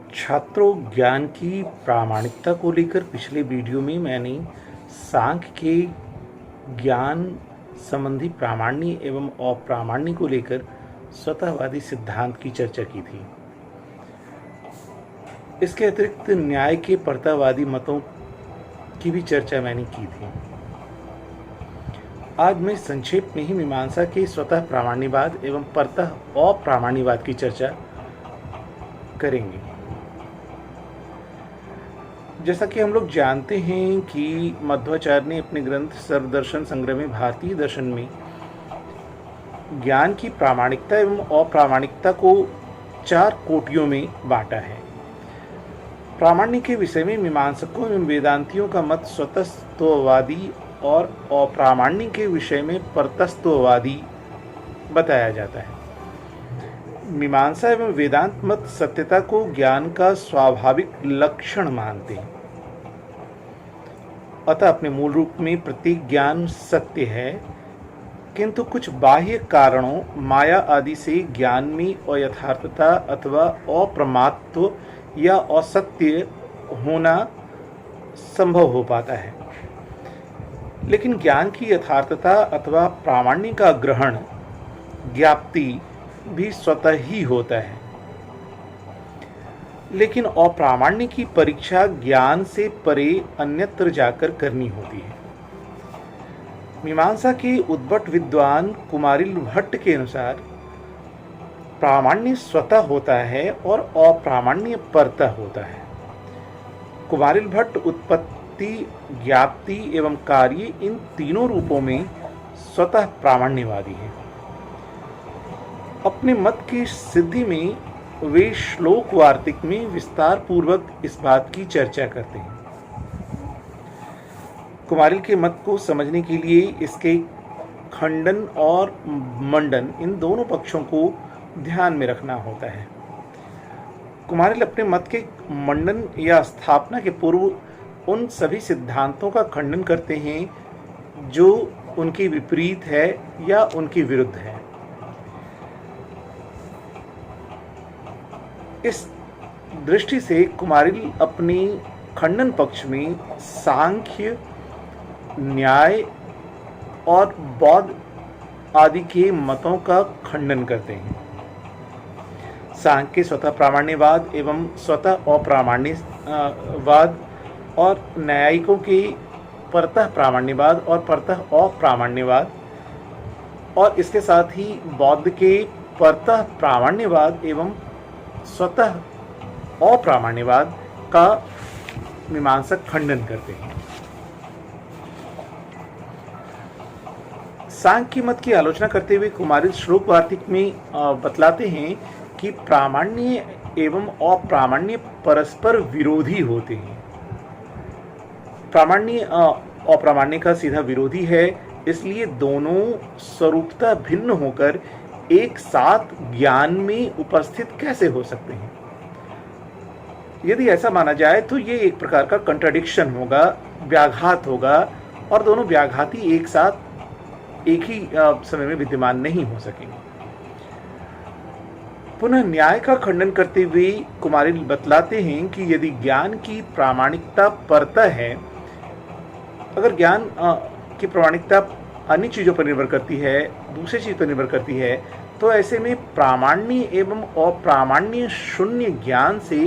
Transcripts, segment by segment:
छात्रों, ज्ञान की प्रामाणिकता को लेकर पिछले वीडियो में मैंने सांख्य के ज्ञान संबंधी प्रामाण्य एवं अप्रामाण्य को लेकर स्वतःवादी सिद्धांत की चर्चा की थी। इसके अतिरिक्त न्याय के परतावादी मतों की भी चर्चा मैंने की थी। आज मैं संक्षेप में ही मीमांसा के स्वतः प्रामाण्यवाद एवं परतः अप्रामाण्यवाद की चर्चा करेंगे। जैसा कि हम लोग जानते हैं कि मध्वाचार्य ने अपने ग्रंथ सर्वदर्शन संग्रह में भारतीय दर्शन में ज्ञान की प्रामाणिकता एवं अप्रामाणिकता को 4 कोटियों में बांटा है। प्रामाण्य के विषय में मीमांसकों एवं वेदांतियों का मत स्वतस्त्ववादी और अप्रामाण्य के विषय में परतस्त्ववादी बताया जाता है। मीमांसा एवं वेदांत मत सत्यता को ज्ञान का स्वाभाविक लक्षण मानते हैं, अतः अपने मूल रूप में प्रत्येक ज्ञान सत्य है, किंतु कुछ बाह्य कारणों माया आदि से ज्ञान में अयथार्थता अथवा अप्रमात्व या असत्य होना संभव हो पाता है। लेकिन ज्ञान की यथार्थता अथवा प्रामाण्य का ग्रहण ज्ञाप्ति भी स्वतः ही होता है, लेकिन अप्रामाण्य की परीक्षा ज्ञान से परे अन्यत्र जाकर करनी होती है। मीमांसा के उद्भट विद्वान कुमारिल भट्ट के अनुसार प्रामाण्य स्वतः होता है और अप्रामाण्य परतः होता है। कुमारिल भट्ट उत्पत्ति, ज्ञाप्ति एवं कार्य इन तीनों रूपों में स्वतः प्रामाण्यवादी है। अपने मत की सिद्धि में वे श्लोक वार्तिक में विस्तार पूर्वक इस बात की चर्चा करते हैं। कुमारिल के मत को समझने के लिए इसके खंडन और मंडन इन दोनों पक्षों को ध्यान में रखना होता है। कुमारिल अपने मत के मंडन या स्थापना के पूर्व उन सभी सिद्धांतों का खंडन करते हैं जो उनके विपरीत है या उनके विरुद्ध है। इस दृष्टि से कुमारिल अपने खंडन पक्ष में सांख्य, न्याय और बौद्ध आदि के मतों का खंडन करते हैं। सांख्य के स्वतः प्रामाण्यवाद एवं स्वतः अप्रामाण्यवाद और न्यायिकों के परतः प्रामाण्यवाद और परतः अप्रामाण्यवाद और इसके साथ ही बौद्ध के परतः प्रामाण्यवाद एवं स्वतः अप्रामाण्यवाद का मीमांसक खंडन करते हैं। सांख्य मत की आलोचना करते हुए कुमारिल श्लोक वार्तिक में बतलाते हैं कि प्रामाण्य एवं अप्रामाण्य परस्पर विरोधी होते हैं। प्रामाण्य अप्रामाण्य का सीधा विरोधी है, इसलिए दोनों स्वरूपतः भिन्न होकर एक साथ ज्ञान में उपस्थित कैसे हो सकते हैं। यदि ऐसा माना जाए तो ये एक प्रकार का कंट्राडिक्शन होगा, व्याघात होगा, और दोनों व्याघाती एक साथ एक ही समय में विद्यमान नहीं हो सकेंगे। पुनः न्याय का खंडन करते हुए कुमारिल बतलाते हैं कि यदि ज्ञान की प्रामाणिकता परतः है, अगर ज्ञान की प्रामाणिकता अन्य चीजों पर निर्भर करती है, दूसरी चीज पर निर्भर करती है, तो ऐसे में प्रामाण्य एवं अप्रामाण्य शून्य ज्ञान से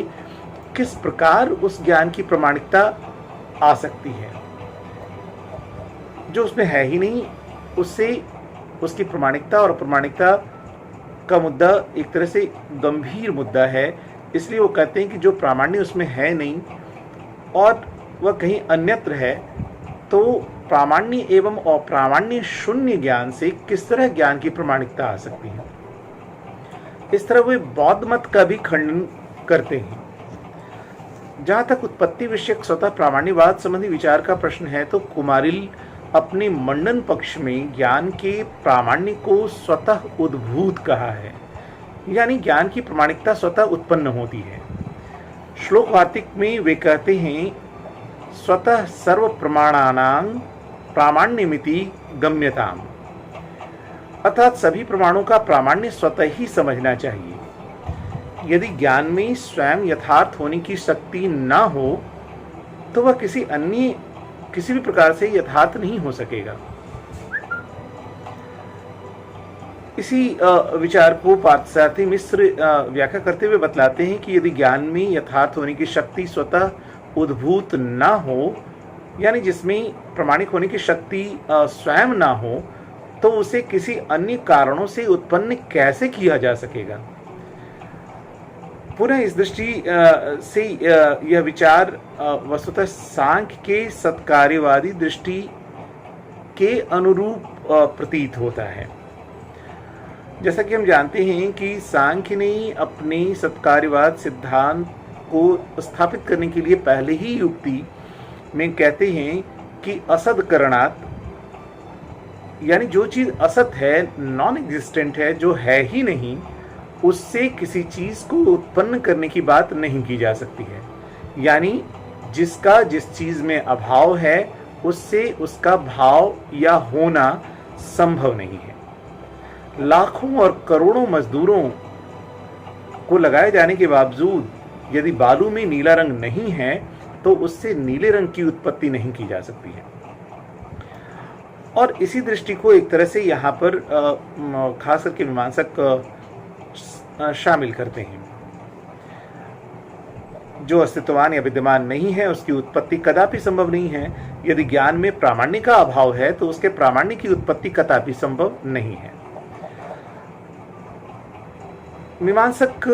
किस प्रकार उस ज्ञान की प्रामाणिकता आ सकती है। जो उसमें है ही नहीं, उससे उसकी प्रामाणिकता और अप्रामाणिकता का मुद्दा एक तरह से गंभीर मुद्दा है। इसलिए वो कहते हैं कि जो प्रामाण्य उसमें है नहीं और वह कहीं अन्यत्र है, तो प्रामाण्य एवं अप्रामाण्य शून्य ज्ञान से किस तरह ज्ञान की प्रामाणिकता आ सकती है। इस तरह वे बौद्ध मत का भी खंडन करते हैं। जहां तक उत्पत्ति विषयक स्वतः प्रामाण्यवाद संबंधी विचार का प्रश्न है, तो कुमारिल अपने मंडन पक्ष में ज्ञान के प्रामाण्य को स्वतः उद्भूत कहा है, यानी ज्ञान की प्रामाणिकता स्वतः उत्पन्न होती है। श्लोक वार्तिक में वे कहते हैं, स्वतः सर्व प्रमाणानां प्रामाण्यमिति गम्यताम, अर्थात सभी प्रमाणों का प्रामाण्य स्वतः ही समझना चाहिए। यदि ज्ञान में स्वयं यथार्थ होने की शक्ति ना हो तो वह किसी भी प्रकार से यथार्थ नहीं हो सकेगा। इसी विचार को पार्थसारथी मिश्र व्याख्या करते हुए बतलाते हैं कि यदि ज्ञान में यथार्थ होने की शक्ति स्वतः उद्भूत ना हो, यानी जिसमें प्रामाणिक होने की शक्ति स्वयं ना हो, तो उसे किसी अन्य कारणों से उत्पन्न कैसे किया जा सकेगा। पुनः इस दृष्टि से यह विचार वस्तुतः सांख्य के सत्कार्यवादी दृष्टि के अनुरूप प्रतीत होता है। जैसा कि हम जानते हैं कि सांख्य ने अपने सत्कार्यवाद सिद्धांत को स्थापित करने के लिए पहले ही युक्ति में कहते हैं कि असद करणात, यानी जो चीज असत है, नॉन एग्जिस्टेंट है, जो है ही नहीं, उससे किसी चीज को उत्पन्न करने की बात नहीं की जा सकती है। यानी जिसका जिस चीज में अभाव है उससे उसका भाव या होना संभव नहीं है। लाखों और करोड़ों मजदूरों को लगाए जाने के बावजूद यदि बालू में नीला रंग नहीं है तो उससे नीले रंग की उत्पत्ति नहीं की जा सकती है। और इसी दृष्टि को एक तरह से यहाँ पर खास करके मीमांसक शामिल करते हैं। जो अस्तित्ववान या विद्यमान नहीं है उसकी उत्पत्ति कदापि संभव नहीं है। यदि ज्ञान में प्रामाण्य का अभाव है तो उसके प्रामाण्य की उत्पत्ति कदापि संभव नहीं है। मीमांसक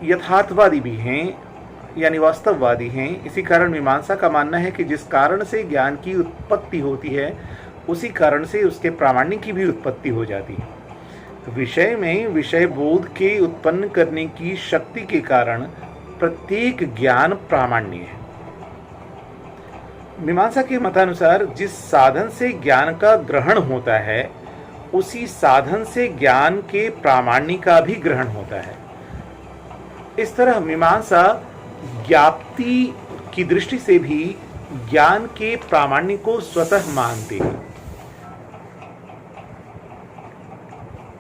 यथार्थवादी भी हैं, यानी वास्तववादी हैं। इसी कारण मीमांसा का मानना है कि जिस कारण से ज्ञान की उत्पत्ति होती है उसी कारण से उसके प्रामाण्य की भी उत्पत्ति हो जाती है। विषय में विषय बोध के उत्पन्न करने की शक्ति के कारण प्रत्येक ज्ञान प्रामाण्य है। मीमांसा के मतानुसार जिस साधन से ज्ञान का ग्रहण होता है उसी साधन से ज्ञान के प्रामाण्य का भी ग्रहण होता है। इस तरह मीमांसा ज्ञाप्ति की दृष्टि से भी ज्ञान के प्रामाण्य को स्वतः मानते हैं,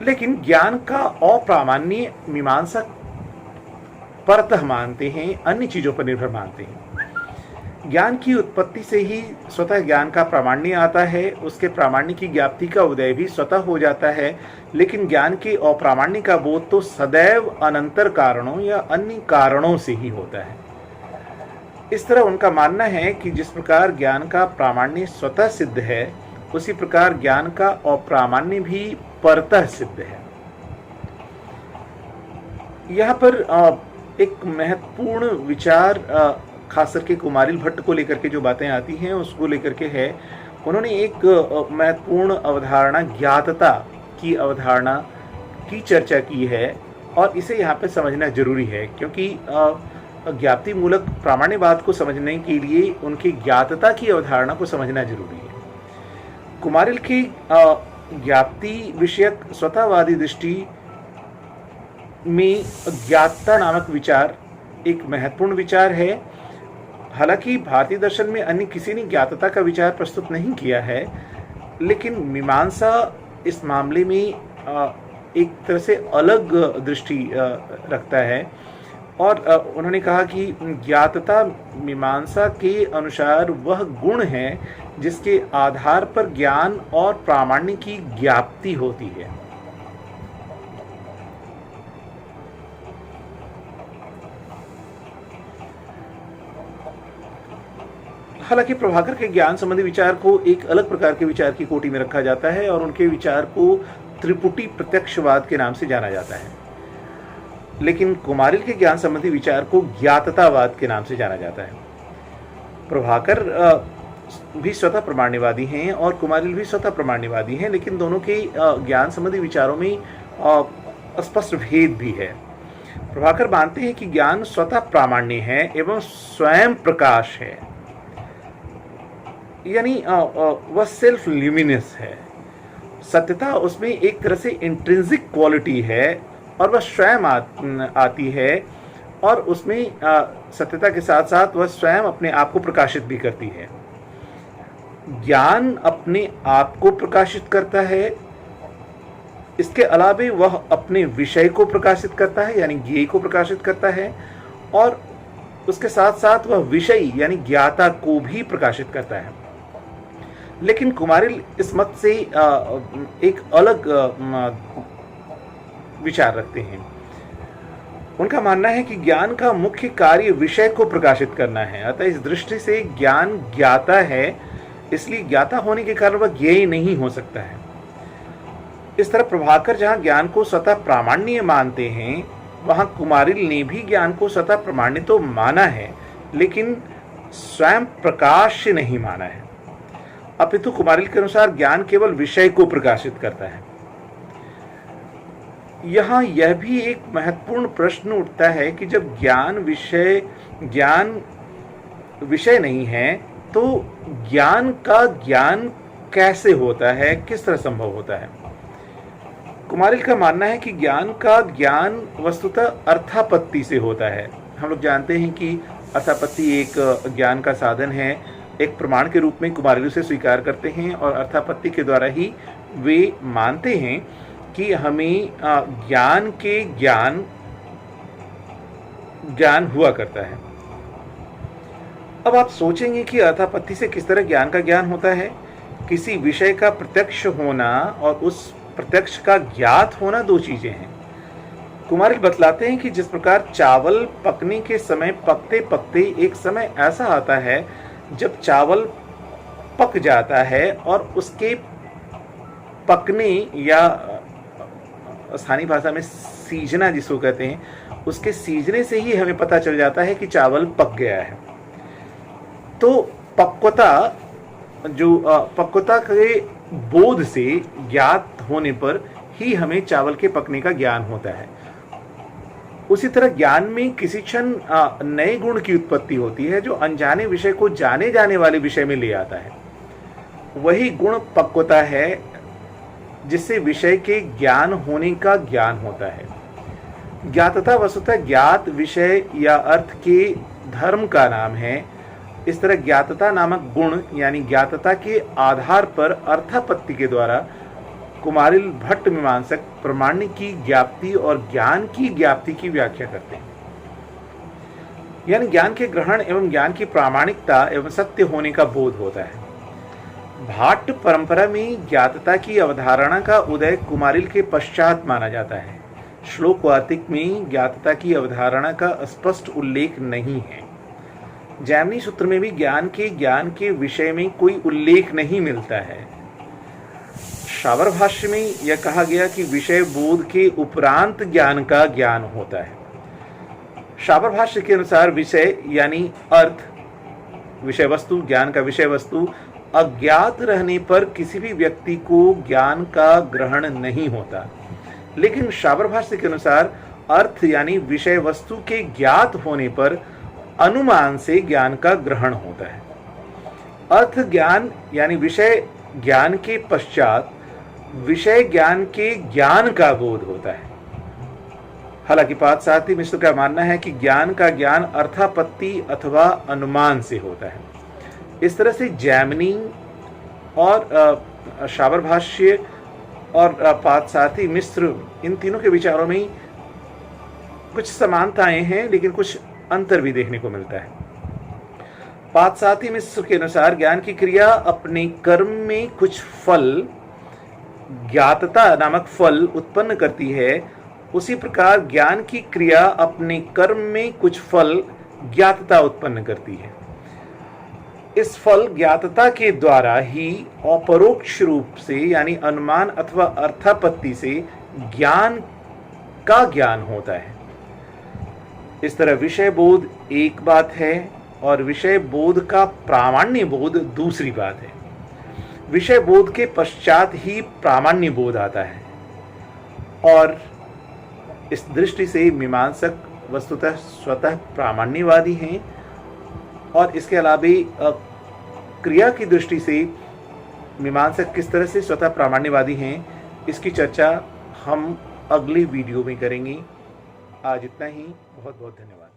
लेकिन ज्ञान का अप्रामाण्य मीमांसा परतः मानते हैं, अन्य चीजों पर निर्भर मानते हैं। ज्ञान की उत्पत्ति से ही स्वतः ज्ञान का प्रामाण्य आता है, उसके प्रामाण्य की ज्ञाप्ति का उदय भी स्वतः हो जाता है, लेकिन ज्ञान के अप्रामाण्य का बोध तो सदैव अनंतर कारणों या अन्य कारणों से ही होता है। इस तरह उनका मानना है कि जिस प्रकार ज्ञान का प्रामाण्य स्वतः सिद्ध है उसी प्रकार ज्ञान का अप्रामाण्य भी परतः सिद्ध है। यहाँ पर एक महत्वपूर्ण विचार खास करके कुमारिल भट्ट को लेकर के जो बातें आती हैं उसको लेकर के है। उन्होंने एक महत्वपूर्ण अवधारणा ज्ञातता की अवधारणा की चर्चा की है और इसे यहाँ पे समझना जरूरी है, क्योंकि ज्ञाप्ति मूलक प्रामाण्यवाद को समझने के लिए उनकी ज्ञातता की अवधारणा को समझना जरूरी है। कुमारिल की ज्ञाप्ति विषयक स्वतःवादी दृष्टि में ज्ञातता नामक विचार एक महत्वपूर्ण विचार है। हालांकि भारतीय दर्शन में अन्य किसी ने ज्ञातता का विचार प्रस्तुत नहीं किया है, लेकिन मीमांसा इस मामले में एक तरह से अलग दृष्टि रखता है और उन्होंने कहा कि ज्ञातता मीमांसा के अनुसार वह गुण है जिसके आधार पर ज्ञान और प्रामाण्य की ज्ञाप्ति होती है। हालांकि प्रभाकर के ज्ञान संबंधी विचार को एक अलग प्रकार के विचार की कोटि में रखा जाता है और उनके विचार को त्रिपुटी प्रत्यक्षवाद के नाम से जाना जाता है, लेकिन कुमारिल के ज्ञान संबंधी विचार को ज्ञाततावाद के नाम से जाना जाता है। प्रभाकर भी स्वतः प्रमाण्यवादी हैं और कुमारिल भी स्वतः प्रमाण्यवादी हैं, लेकिन दोनों के ज्ञान संबंधी विचारों में स्पष्ट भेद भी है। प्रभाकर मानते हैं कि ज्ञान स्वतः प्रामाण्य है एवं स्वयं प्रकाश है, यानी वह सेल्फ ल्यूमिनस है। सत्यता उसमें एक तरह से इंट्रिंसिक क्वालिटी है और वह स्वयं आती है और उसमें सत्यता के साथ साथ वह स्वयं अपने आप को प्रकाशित भी करती है। ज्ञान अपने आप को प्रकाशित करता है इसके अलावे वह अपने विषय को प्रकाशित करता है यानी ज्ञेय को प्रकाशित करता है, और उसके साथ साथ वह विषय यानी ज्ञाता को भी प्रकाशित करता है। लेकिन कुमारिल इस मत से एक अलग विचार रखते हैं। उनका मानना है कि ज्ञान का मुख्य कार्य विषय को प्रकाशित करना है, अतः इस दृष्टि से ज्ञान ज्ञाता है, इसलिए ज्ञाता होने के कारण वह ज्ञेय नहीं हो सकता है। इस तरह प्रभाकर जहां ज्ञान को स्वतः प्रामाण्य मानते हैं, वहां कुमारिल ने भी ज्ञान को स्वतः प्रामाण्य तो माना है, लेकिन स्वयं प्रकाश नहीं माना है। अपितु कुमारिल के अनुसार ज्ञान केवल विषय को प्रकाशित करता है। यहाँ यह भी एक महत्वपूर्ण प्रश्न उठता है कि जब ज्ञान विषय नहीं है, तो ज्ञान का ज्ञान कैसे होता है, किस तरह संभव होता है? कुमारिल का मानना है कि ज्ञान का ज्ञान वस्तुतः अर्थापत्ति से होता है। हम लोग जानते हैं कि अर्थापत्ति एक ज्ञान का साधन है, एक प्रमाण के रूप में कुमारिल उसे स्वीकार करते हैं, और अर्थापत्ति के द्वारा ही वे मानते हैं कि हमें ज्ञान के ज्ञान हुआ करता है। अब आप सोचेंगे कि अर्थापत्ति से किस तरह ज्ञान का ज्ञान होता है। किसी विषय का प्रत्यक्ष होना और उस प्रत्यक्ष का ज्ञात होना दो चीजें हैं। कुमारिल बतलाते हैं कि जिस प्रकार चावल पकने के समय पकते पकते एक समय ऐसा आता है जब चावल पक जाता है, और उसके पकने या स्थानीय भाषा में सीजना जिसको कहते हैं, उसके सीजने से ही हमें पता चल जाता है कि चावल पक गया है। तो पक्वता के बोध से ज्ञात होने पर ही हमें चावल के पकने का ज्ञान होता है। उसी तरह ज्ञान में किसी क्षण नए गुण की उत्पत्ति होती है जो अनजाने विषय को जाने जाने वाले विषय में ले आता है। वही गुण पक्वता है जिससे विषय के ज्ञान होने का ज्ञान होता है। ज्ञातता वस्तुतः ज्ञात विषय या अर्थ के धर्म का नाम है। इस तरह ज्ञातता नामक गुण यानी ज्ञातता के आधार पर अर्थापत्ति के द्वारा कुमारिल भट्ट मीमांसक प्रमाण्य की ज्ञाप्ति और ज्ञान की ज्ञाप्ति की व्याख्या करते हैं। यानी ज्ञान के ग्रहण एवं ज्ञान की प्रामाणिकता एवं सत्य होने का बोध होता है। भाट परंपरा में ज्ञातता की अवधारणा का उदय कुमारिल के पश्चात माना जाता है। श्लोक वार्तिक में ज्ञातता की अवधारणा का स्पष्ट उल्लेख नहीं है। जैमिनी सूत्र में भी ज्ञान के विषय में कोई उल्लेख नहीं मिलता है। शावर भाष्य में यह कहा गया कि विषय बोध के उपरांत ज्ञान का ज्ञान होता है। शावर भाष्य के अनुसार विषय यानी अर्थ, विषय वस्तु, ज्ञान का विषय वस्तु अज्ञात रहने पर किसी भी व्यक्ति को ज्ञान का ग्रहण नहीं होता। लेकिन शावर भाष्य के अनुसार अर्थ यानी विषय वस्तु के ज्ञात होने पर अनुमान से ज्ञान का ग्रहण होता है। अर्थ ज्ञान यानी विषय ज्ञान के पश्चात विषय ज्ञान के ज्ञान का बोध होता है। हालांकि पार्थसारथी मिश्र का मानना है कि ज्ञान का ज्ञान अर्थापत्ति अथवा अनुमान से होता है। इस तरह से जैमिनी और शावर भाष्य और पार्थसारथी मिश्र इन तीनों के विचारों में कुछ समानताएं हैं, लेकिन कुछ अंतर भी देखने को मिलता है। पार्थसारथी मिश्र के अनुसार ज्ञान की क्रिया अपने कर्म में कुछ फल, ज्ञातता नामक फल उत्पन्न करती है। उसी प्रकार ज्ञान की क्रिया अपने कर्म में कुछ फल, ज्ञातता उत्पन्न करती है। इस फल ज्ञातता के द्वारा ही अपरोक्ष रूप से यानी अनुमान अथवा अर्थापत्ति से ज्ञान का ज्ञान होता है। इस तरह विषय बोध एक बात है और विषय बोध का प्रामाण्य बोध दूसरी बात है। विषय बोध के पश्चात ही प्रामाण्य बोध आता है, और इस दृष्टि से मीमांसक वस्तुतः स्वतः प्रामाण्यवादी हैं। और इसके अलावा क्रिया की दृष्टि से मीमांसक किस तरह से स्वतः प्रामाण्यवादी हैं, इसकी चर्चा हम अगले वीडियो में करेंगे। आज इतना ही। बहुत बहुत धन्यवाद।